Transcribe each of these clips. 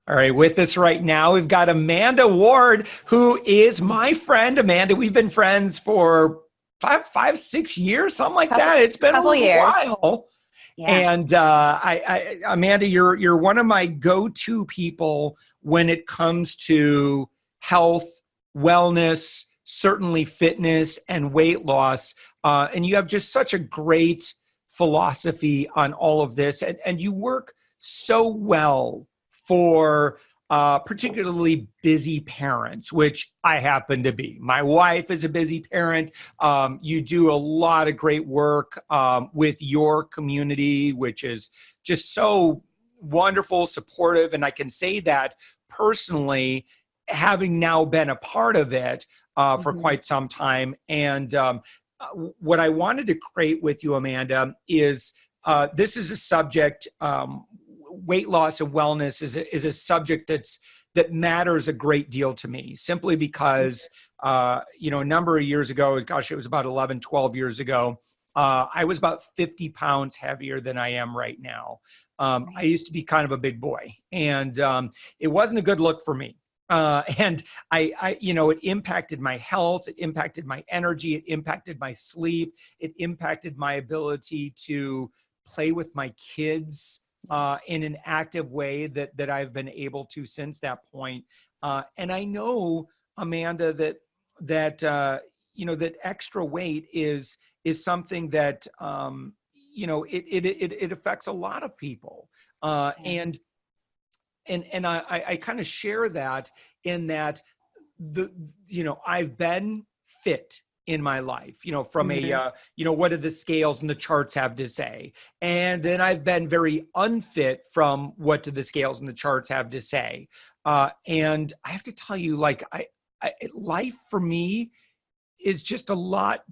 All right, with us right now, we've got Amanda Ward, who is my friend. Amanda, we've been friends for 6 years, something like Couple that. It's been a couple little years. while. Yeah. And Amanda, you're one of my go-to people when it comes to health, wellness, certainly fitness and weight loss. And you have just such a great philosophy on all of this, and you work so well for particularly busy parents, which I happen to be. My wife is a busy parent. You do a lot of great work with your community, which is just so wonderful, supportive. And I can say that personally, having now been a part of it for hmm quite some time. And what I wanted to create with you, Amanda, is this is a subject. Weight loss and wellness is a subject that matters a great deal to me, simply because a number of years ago, gosh, it was about 11, 12 years ago, I was about 50 pounds heavier than I am right now. I Right. used to be kind of a big boy, and it wasn't a good look for me. And it impacted my health, it impacted my energy, it impacted my sleep, it impacted my ability to play with my kids in an active way that I've been able to since that point. And I know, Amanda, that extra weight is something that it affects a lot of people. Uh, Yeah. and and I kind of share that in that I've been fit in my life, from a hmm what do the scales and the charts have to say, and then I've been very unfit from what do the scales and the charts have to say. And I have to tell you, like, life for me is just a lot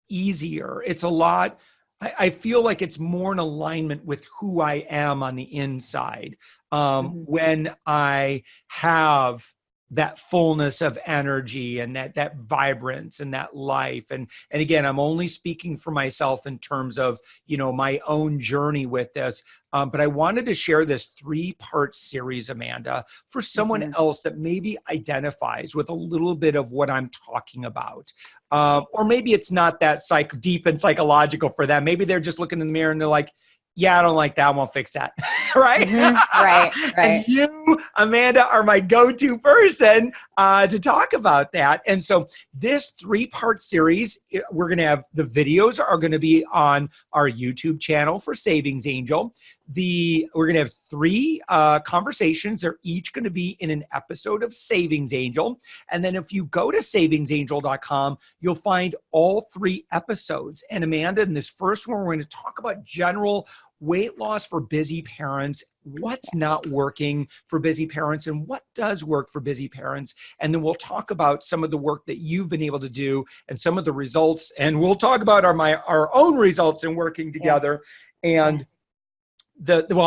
easier. It's a lot, I feel like it's more in alignment with who I am on the inside, hmm when I have that fullness of energy and that vibrance and that life. And again, I'm only speaking for myself in terms of my own journey with this. But I wanted to share this 3-part series, Amanda, for someone hmm else that maybe identifies with a little bit of what I'm talking about. Or maybe it's not that deep and psychological for them. Maybe they're just looking in the mirror and they're like, yeah, I don't like that. I won't fix that. Right. Right. And Right. you, Amanda, are my go-to person to talk about that. And so this 3-part series, we're going to have the videos are going to be on our YouTube channel for Savings Angel. We're going to have 3 conversations. They're each going to be in an episode of Savings Angel. And then if you go to savingsangel.com, you'll find all 3 episodes. And Amanda, in this first one, we're going to talk about general weight loss for busy parents, what's not working for busy parents, and what does work for busy parents. And then we'll talk about some of the work that you've been able to do and some of the results. And we'll talk about our own results in working Yeah. together. Yeah. And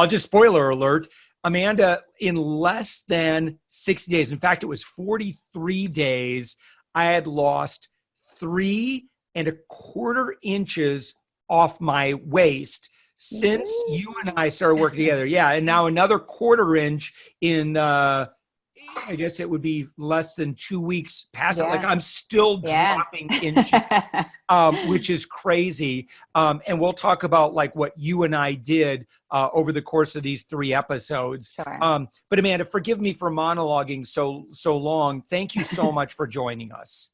just spoiler alert, Amanda, in less than 60 days, in fact, it was 43 days, I had lost 3.25 inches off my waist since you and I started working together. Yeah. And now another 1/4 inch in, I guess it would be less than 2 weeks past it. Like, Yeah. I'm still Yeah. dropping inches, which is crazy. And we'll talk about like what you and I did over the course of these 3 episodes. Sure. But Amanda, forgive me for monologuing so long. Thank you so much for joining us.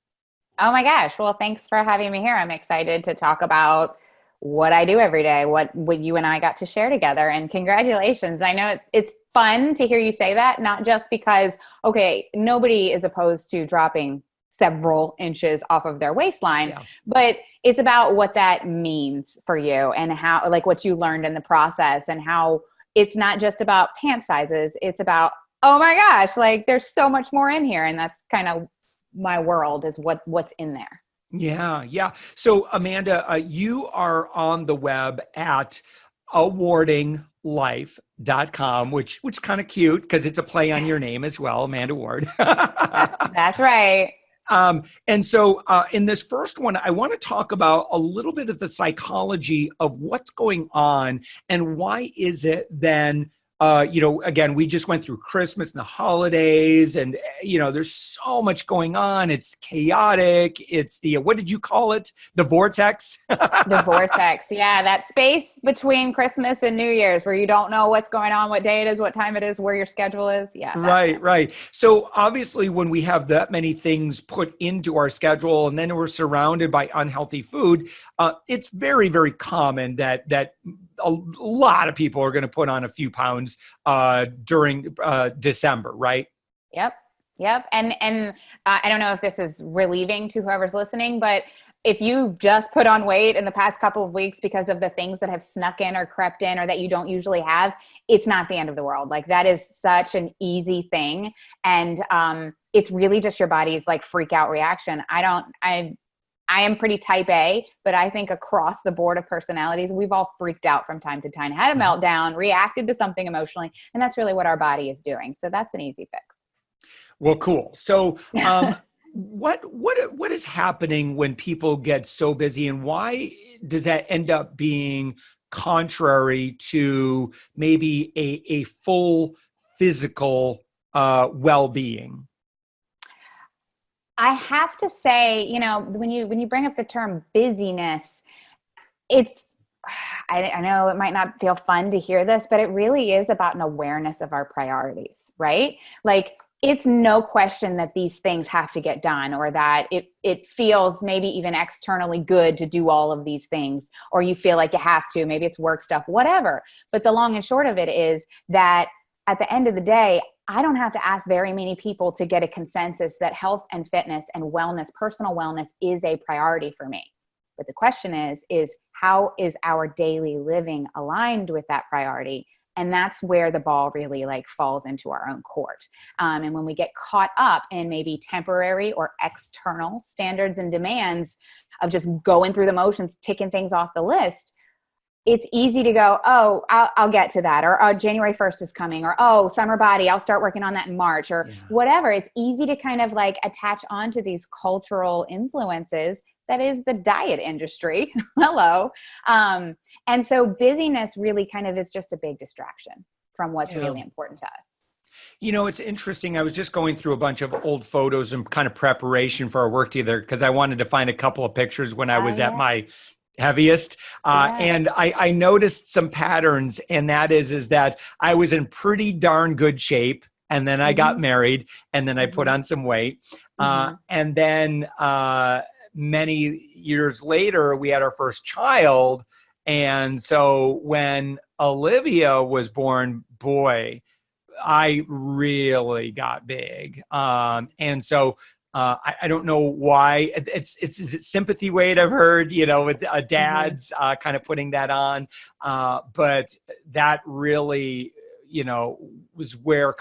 Oh my gosh. Well, thanks for having me here. I'm excited to talk about what I do every day, what you and I got to share together. And congratulations. I know it's fun to hear you say that, not just because, okay, nobody is opposed to dropping several inches off of their waistline, Yeah. but it's about what that means for you and how, like, what you learned in the process, and how it's not just about pant sizes. It's about, oh my gosh, like there's so much more in here. And that's kind of my world, is what's in there. Yeah, yeah. So, Amanda, you are on the web at awardinglife.com, which is kind of cute because it's a play on your name as well, Amanda Ward. That's right. And so, in this first one, I want to talk about a little bit of the psychology of what's going on and why is it then again, we just went through Christmas and the holidays, and there's so much going on. It's chaotic. It's what did you call it? The vortex. The vortex. Yeah. That space between Christmas and New Year's where you don't know what's going on, what day it is, what time it is, where your schedule is. Yeah. Right. So obviously when we have that many things put into our schedule and then we're surrounded by unhealthy food, it's very, very common that a lot of people are going to put on a few pounds during December, right? Yep. And I don't know if this is relieving to whoever's listening, but if you just put on weight in the past couple of weeks because of the things that have snuck in or crept in or that you don't usually have, it's not the end of the world. Like that is such an easy thing. And it's really just your body's like freak out reaction. I am pretty type A, but I think across the board of personalities, we've all freaked out from time to time, had a meltdown, reacted to something emotionally, and that's really what our body is doing. So that's an easy fix. Well, cool. So what is happening when people get so busy, and why does that end up being contrary to maybe a full physical well-being? I have to say, when you bring up the term busyness, I know it might not feel fun to hear this, but it really is about an awareness of our priorities, right? Like it's no question that these things have to get done, or that it feels maybe even externally good to do all of these things, or you feel like you have to, maybe it's work stuff, whatever. But the long and short of it is that at the end of the day, I don't have to ask very many people to get a consensus that health and fitness and wellness, personal wellness, is a priority for me. But the question is how is our daily living aligned with that priority? And that's where the ball really like falls into our own court. And when we get caught up in maybe temporary or external standards and demands of just going through the motions, ticking things off the list, it's easy to go, oh, I'll get to that. Or, oh, January 1st is coming. Or, oh, summer body, I'll start working on that in March, or whatever. It's easy to kind of like attach onto these cultural influences that is the diet industry. Hello. And so busyness really kind of is just a big distraction from what's really important to us. It's interesting. I was just going through a bunch of old photos and kind of preparation for our work together because I wanted to find a couple of pictures when I was at my heaviest. And I noticed some patterns, and that is that I was in pretty darn good shape. And then I got married, and then I put on some weight. And then many years later, we had our first child. And so when Olivia was born, boy, I really got big. And so I don't know why. Is it sympathy weight? I've heard, with dads kind of putting that on. But that really, was where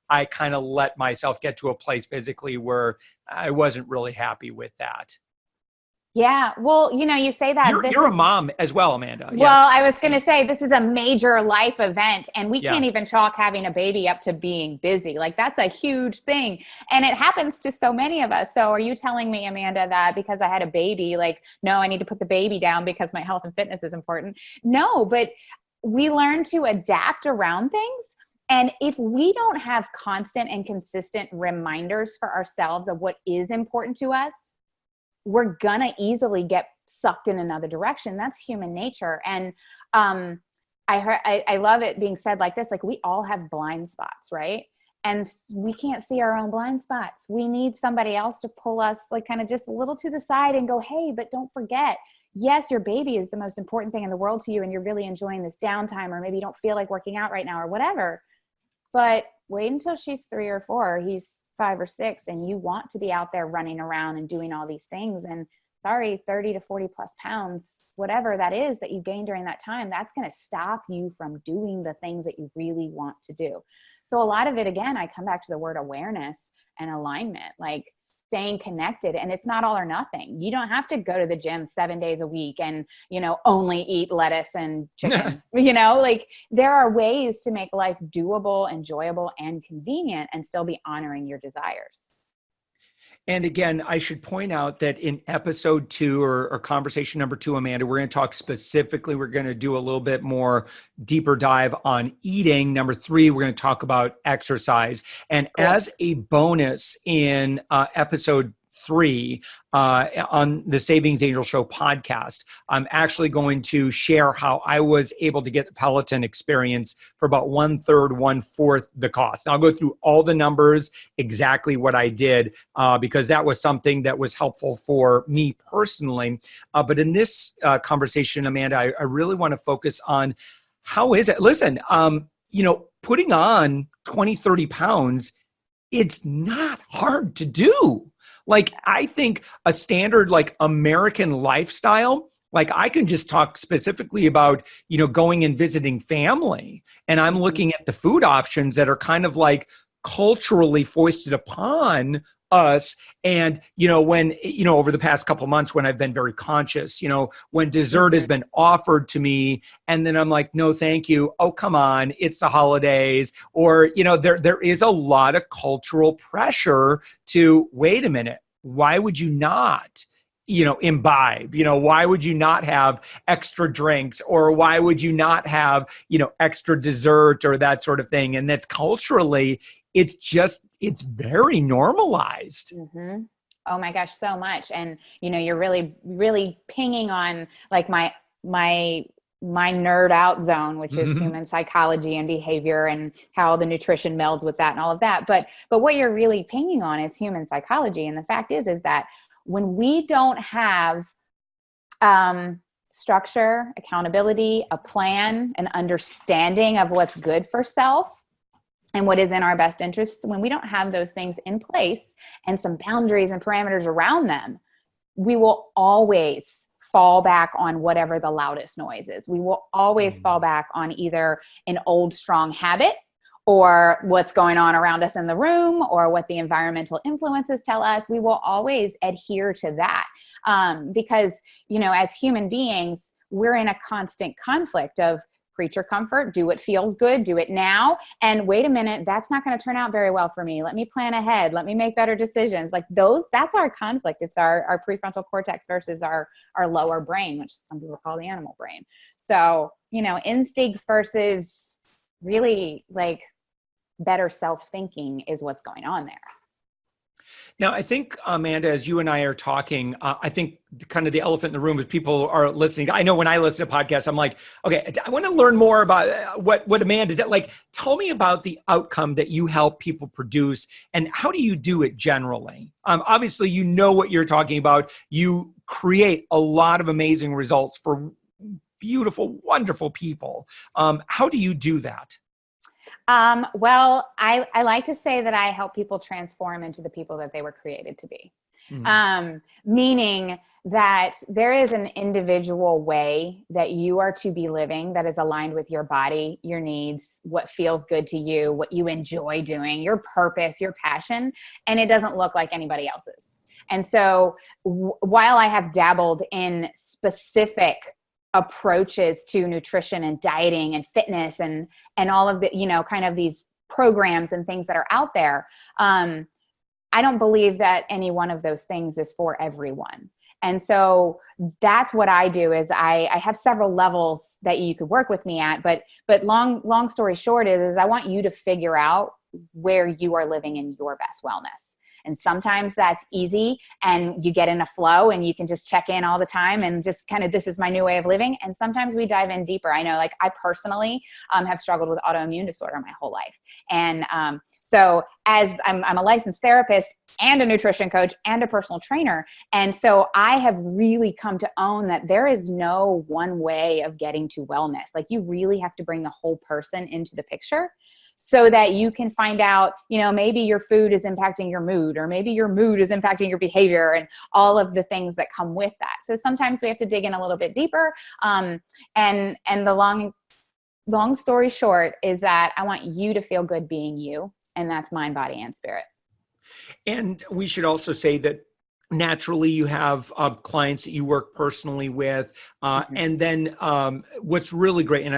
I kind of let myself get to a place physically where I wasn't really happy with that. Yeah. Well, you say that. You're a mom as well, Amanda. Well, yes. I was going to say this is a major life event, and we can't even chalk having a baby up to being busy. Like that's a huge thing. And it happens to so many of us. So are you telling me, Amanda, that because I had a baby, like, no, I need to put the baby down because my health and fitness is important? No, but we learn to adapt around things. And if we don't have constant and consistent reminders for ourselves of what is important to us, we're gonna easily get sucked in another direction. That's human nature. And I love it being said like this, like we all have blind spots, right? And we can't see our own blind spots. We need somebody else to pull us like kind of just a little to the side and go, hey, but don't forget, yes, your baby is the most important thing in the world to you and you're really enjoying this downtime, or maybe you don't feel like working out right now or whatever. But wait until she's 3 or 4, he's 5 or 6, and you want to be out there running around and doing all these things. And sorry, 30 to 40 plus pounds, whatever that is that you gain during that time, that's going to stop you from doing the things that you really want to do. So a lot of it, again, I come back to the word awareness and alignment, like staying connected. And it's not all or nothing. You don't have to go to the gym 7 days a week and, only eat lettuce and chicken, like there are ways to make life doable, enjoyable, and convenient and still be honoring your desires. And again, I should point out that in episode 2 or conversation number 2, Amanda, we're going to talk specifically, we're going to do a little bit more deeper dive on eating. Number 3, we're going to talk about exercise. And Cool. as a bonus in episode 3 on the Savings Angel Show podcast, I'm actually going to share how I was able to get the Peloton experience for about 1/3, 1/4 the cost. And I'll go through all the numbers, exactly what I did, because that was something that was helpful for me personally. But in this conversation, Amanda, I really want to focus on how is it? Listen, putting on 20, 30 pounds, it's not hard to do. Like, I think a standard like American lifestyle, like I can just talk specifically about, going and visiting family, and I'm looking at the food options that are kind of like culturally foisted upon us. And, when, over the past couple of months, when I've been very conscious, when dessert has been offered to me and then I'm like, no, thank you. Oh, come on. It's the holidays. Or, there is a lot of cultural pressure to, wait a minute, why would you not, imbibe? Why would you not have extra drinks, or why would you not have, extra dessert or that sort of thing? And that's culturally, it's very normalized. Mm-hmm. Oh my gosh, so much. And, you're really, really pinging on like my nerd out zone, which is human psychology and behavior and how the nutrition melds with that and all of that. But what you're really pinging on is human psychology. And the fact is that when we don't have structure, accountability, a plan, an understanding of what's good for self and what is in our best interests, when we don't have those things in place and some boundaries and parameters around them, we will always fall back on whatever the loudest noise is. We will always fall back on either an old strong habit, or what's going on around us in the room, or what the environmental influences tell us. We will always adhere to that because, as human beings, we're in a constant conflict of creature comfort, do what feels good, do it now. And wait a minute, that's not going to turn out very well for me. Let me plan ahead. Let me make better decisions. Like that's our conflict. It's our prefrontal cortex versus our lower brain, which some people call the animal brain. So, instincts versus really like better self-thinking is what's going on there. Now, I think, Amanda, as you and I are talking, I think kind of the elephant in the room is people are listening. I know when I listen to podcasts, I'm like, okay, I want to learn more about what Amanda did. Like, tell me about the outcome that you help people produce, and how do you do it generally? Obviously, you know what you're talking about. You create a lot of amazing results for beautiful, wonderful people. How do you do that? Well, I like to say that I help people transform into the people that they were created to be. Meaning that there is an individual way that you are to be living that is aligned with your body, your needs, what feels good to you, what you enjoy doing, your purpose, your passion, and it doesn't look like anybody else's. And so while I have dabbled in specific approaches to nutrition and dieting and fitness and all of the, kind of these programs and things that are out there, I don't believe that any one of those things is for everyone. And so that's what I do is I have several levels that you could work with me at, but long story short is I want you to figure out where you are living in your best wellness. And sometimes that's easy and you get in a flow and you can just check in all the time and just kind of, this is my new way of living. And sometimes we dive in deeper. I know, like I personally have struggled with autoimmune disorder my whole life. And so as I'm a licensed therapist and a nutrition coach and a personal trainer. And so I have really come to own that there is no one way of getting to wellness. Like you really have to bring the whole person into the picture, so that you can find out, maybe your food is impacting your mood, or maybe your mood is impacting your behavior and all of the things that come with that. So sometimes we have to dig in a little bit deeper. And the long story short is that I want you to feel good being you. And that's mind, body, and spirit. And we should also say that naturally you have clients that you work personally with. And then what's really great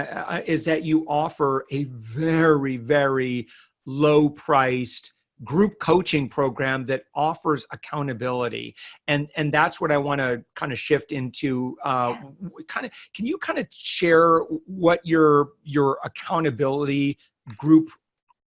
is that you offer a very, very low priced, group coaching program that offers accountability. And that's what I want to kind of shift into. Can you kind of share what your accountability group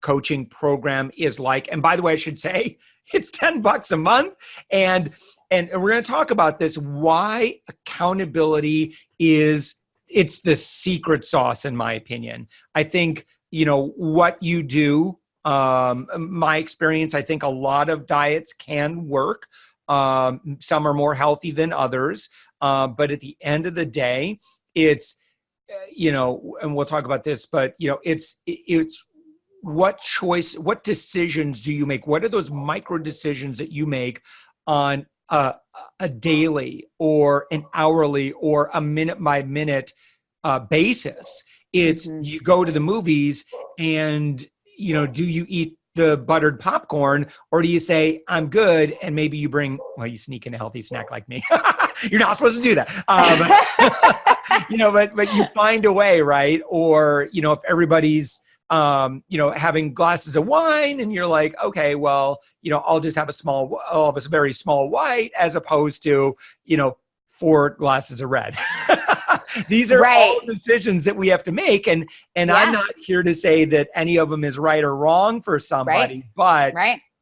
coaching program is like? And by the way, I should say it's $10 a month. And we're going to talk about this, why accountability it's the secret sauce, in my opinion. I think, what you do, my experience, I think a lot of diets can work. Some are more healthy than others. But at the end of the day, it's, and we'll talk about this, but it's what decisions do you make? What are those micro decisions that you make on a daily or an hourly or a minute by minute basis? It's you go to the movies and, do you eat the buttered popcorn, or do you say, I'm good? And maybe you you sneak in a healthy snack like me. You're not supposed to do that. But you find a way, right? Or, if everybody's, having glasses of wine and you're like, okay, well, I'll just have a very small white as opposed to, 4 glasses of red. These are all decisions that we have to make. And I'm not here to say that any of them is right or wrong for somebody, but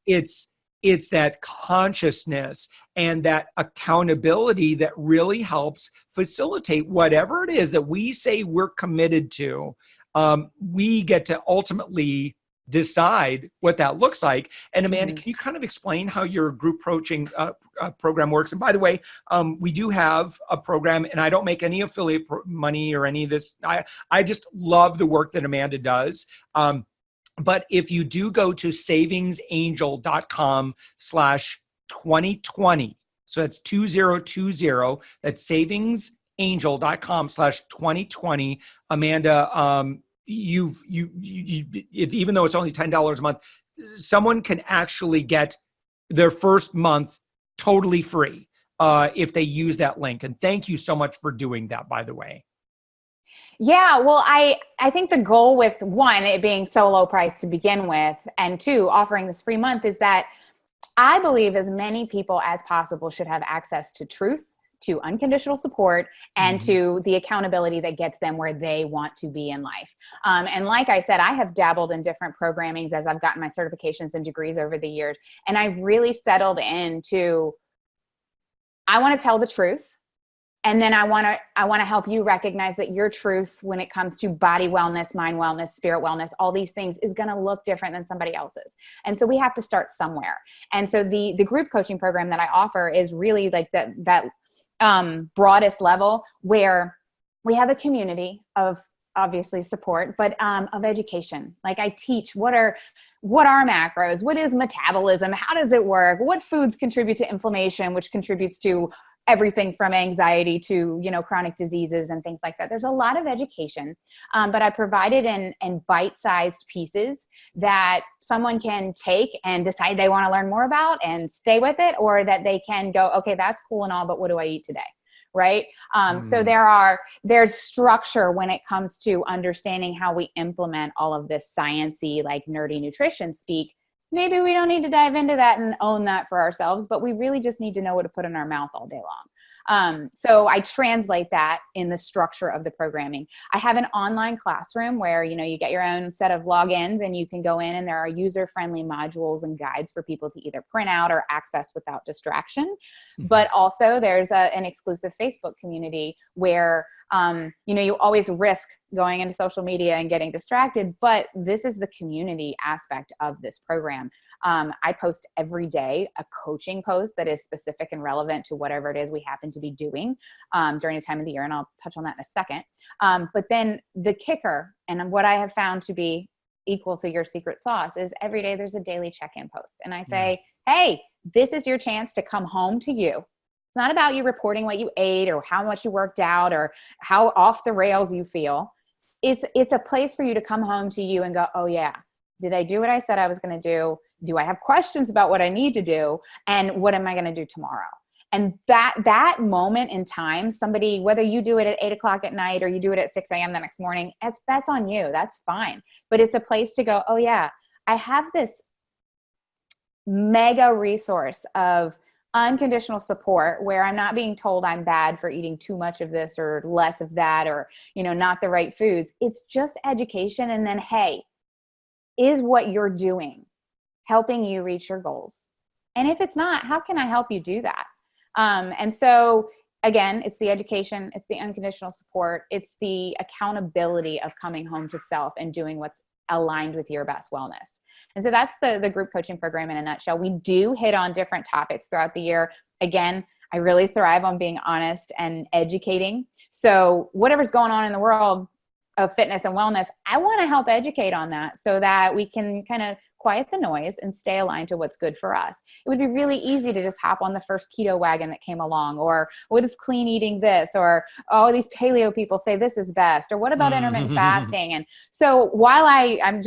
it's that consciousness and that accountability that really helps facilitate whatever it is that we say we're committed to. We get to ultimately decide what that looks like. And Amanda, can you kind of explain how your group coaching program works? And by the way, we do have a program, and I don't make any affiliate money or any of this. I just love the work that Amanda does. But if you do go to savingsangel.com/2020, so that's 2020, that's savingsangel.com/2020, Amanda, even though it's only $10 a month, someone can actually get their first month totally free if they use that link. And thank you so much for doing that, by the way. Yeah, well, I think the goal with one, it being so low price to begin with, and 2, offering this free month, is that I believe as many people as possible should have access to truth, to unconditional support, and to the accountability that gets them where they want to be in life. And like I said, I have dabbled in different programmings as I've gotten my certifications and degrees over the years. And I've really settled into, I want to tell the truth. And then I want to help you recognize that your truth when it comes to body wellness, mind wellness, spirit wellness, all these things is going to look different than somebody else's. And so we have to start somewhere. And so the group coaching program that I offer is really like that broadest level, where we have a community of obviously support, but of education. Like I teach what are macros, what is metabolism, how does it work, what foods contribute to inflammation, which contributes to everything from anxiety to, chronic diseases and things like that. There's a lot of education, but I provide it in bite-sized pieces that someone can take and decide they want to learn more about and stay with it, or that they can go, okay, that's cool and all, but what do I eat today? Right? So there's structure when it comes to understanding how we implement all of this sciencey, like nerdy nutrition speak. Maybe we don't need to dive into that and own that for ourselves, but we really just need to know what to put in our mouth all day long. So I translate that in the structure of the programming. I have an online classroom where, you get your own set of logins and you can go in, and there are user-friendly modules and guides for people to either print out or access without distraction. But also there's an exclusive Facebook community where, you always risk going into social media and getting distracted, but this is the community aspect of this program. I post every day a coaching post that is specific and relevant to whatever it is we happen to be doing during the time of the year. And I'll touch on that in a second. But then the kicker, and what I have found to be equal to your secret sauce, is every day there's a daily check-in post. And I say, hey, this is your chance to come home to you. It's not about you reporting what you ate or how much you worked out or how off the rails you feel. It's a place for you to come home to you and go, oh yeah, did I do what I said I was going to do? Do I have questions about what I need to do? And what am I going to do tomorrow? And that moment in time, somebody, whether you do it at 8:00 at night or you do it at 6 a.m. the next morning, that's on you. That's fine. But it's a place to go, oh yeah, I have this mega resource of unconditional support where I'm not being told I'm bad for eating too much of this or less of that, or, not the right foods. It's just education. And then, hey, is what you're doing helping you reach your goals? And if it's not, how can I help you do that? And so again, it's the education, it's the unconditional support, it's the accountability of coming home to self and doing what's aligned with your best wellness. And so that's the group coaching program in a nutshell. We do hit on different topics throughout the year. Again, I really thrive on being honest and educating. So whatever's going on in the world of fitness and wellness, I want to help educate on that so that we can kind of quiet the noise and stay aligned to what's good for us. It would be really easy to just hop on the first keto wagon that came along, or what is clean eating this, or, oh, these paleo people say this is best, or what about intermittent fasting? And so while I'm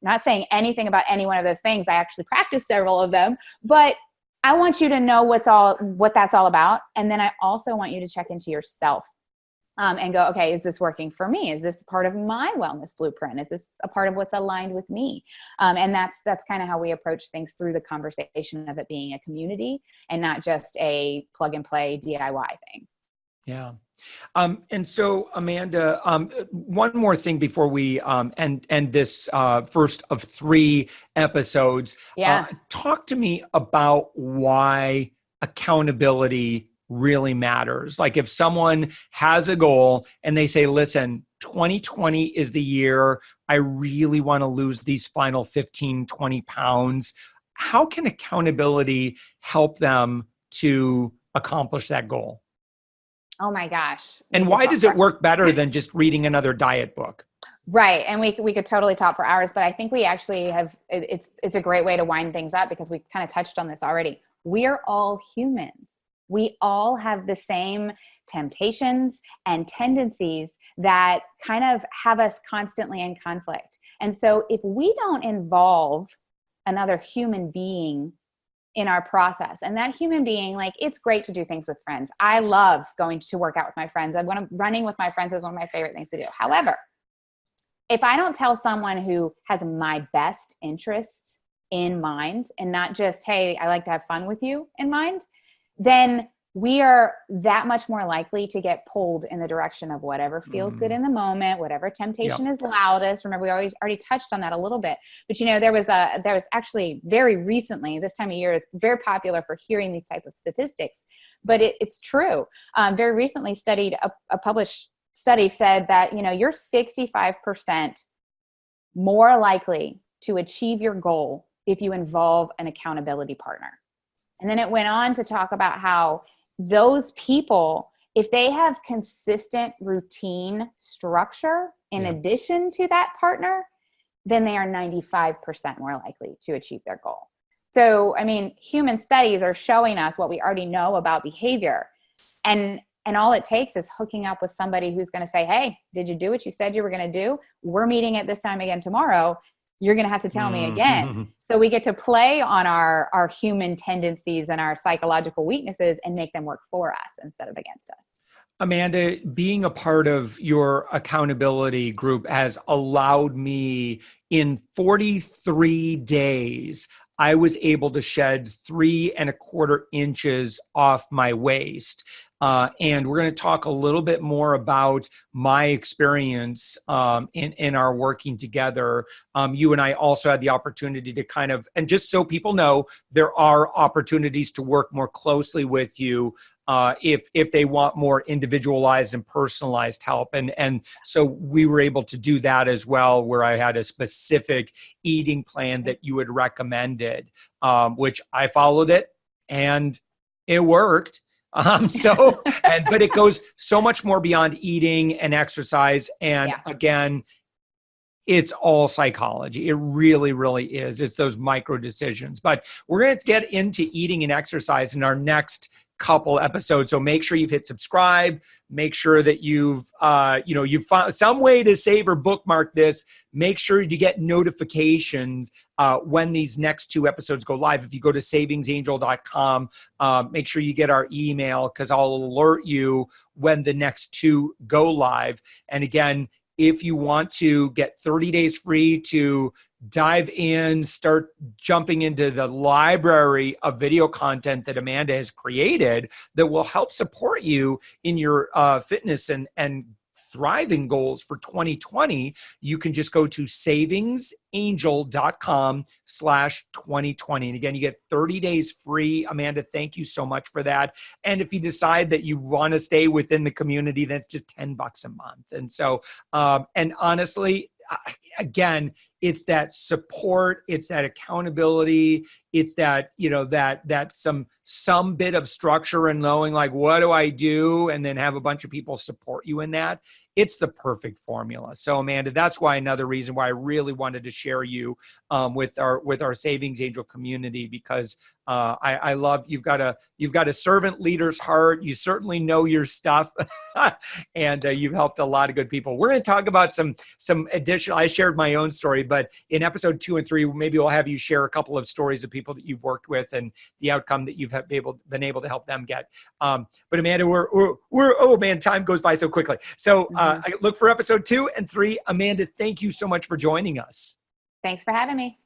not saying anything about any one of those things, I actually practice several of them, but I want you to know what that's all about. And then I also want you to check into yourself. And go, okay, is this working for me? Is this part of my wellness blueprint? Is this a part of what's aligned with me? And that's kind of how we approach things through the conversation of it being a community and not just a plug and play DIY thing. Yeah. And so, Amanda, one more thing before we end this first of 3 episodes. Yeah. Talk to me about why accountability really matters. Like if someone has a goal and they say, listen, 2020 is the year I really want to lose these final 15, 20 pounds. How can accountability help them to accomplish that goal? Oh my gosh. And why does it work better than just reading another diet book? Right. And we could totally talk for hours, but I think we actually have, it's a great way to wind things up because we kind of touched on this already. We are all humans. We all have the same temptations and tendencies that kind of have us constantly in conflict. And so if we don't involve another human being in our process, and that human being, like, it's great to do things with friends. I love going to work out with my friends. Running with my friends is one of my favorite things to do. However, if I don't tell someone who has my best interests in mind and not just, hey, I like to have fun with you in mind, then we are that much more likely to get pulled in the direction of whatever feels good in the moment, whatever temptation is loudest. Remember, we already touched on that a little bit. But there was actually very recently, this time of year is very popular for hearing these type of statistics, but it's true. Very recently a published study said that you're 65% more likely to achieve your goal if you involve an accountability partner. And then it went on to talk about how those people, if they have consistent routine structure in addition to that partner, then they are 95% more likely to achieve their goal. So, human studies are showing us what we already know about behavior. And all it takes is hooking up with somebody who's going to say, hey, did you do what you said you were going to do? We're meeting at this time again tomorrow. You're going to have to tell me again. So we get to play on our human tendencies and our psychological weaknesses and make them work for us instead of against us. Amanda, being a part of your accountability group has allowed me, in 43 days, I was able to shed 3.25 inches off my waist. And we're going to talk a little bit more about my experience in our working together. You and I also had the opportunity to and just so people know, there are opportunities to work more closely with you if they want more individualized and personalized help. And so we were able to do that as well, where I had a specific eating plan that you had recommended, which I followed it and it worked. But it goes so much more beyond eating and exercise. And again, it's all psychology. It really, really is. It's those micro decisions. But we're going to get into eating and exercise in our next couple episodes. So make sure you've hit subscribe. Make sure that you've found some way to save or bookmark this. Make sure you get notifications when these next 2 episodes go live. If you go to savingsangel.com, make sure you get our email because I'll alert you when the next 2 go live. And again, if you want to get 30 days free to dive in, start jumping into the library of video content that Amanda has created that will help support you in your fitness and thriving goals for 2020, you can just go to savingsangel.com/2020. And again, you get 30 days free. Amanda, thank you so much for that. And if you decide that you want to stay within the community, that's just $10 a month. And so, and honestly, again, it's that support, it's that accountability, it's that, that some bit of structure and knowing like, what do I do? And then have a bunch of people support you in that. It's the perfect formula. So Amanda, that's why another reason why I really wanted to share you with our Savings Angel community, because I love, you've got a servant leader's heart. You certainly know your stuff and you've helped a lot of good people. We're going to talk about some additional, I shared my own story, but in episode 2 and 3, maybe we'll have you share a couple of stories of people that you've worked with and the outcome that you've been able to help them get. But Amanda, oh man, time goes by so quickly. So I look for episode 2 and 3. Amanda, thank you so much for joining us. Thanks for having me.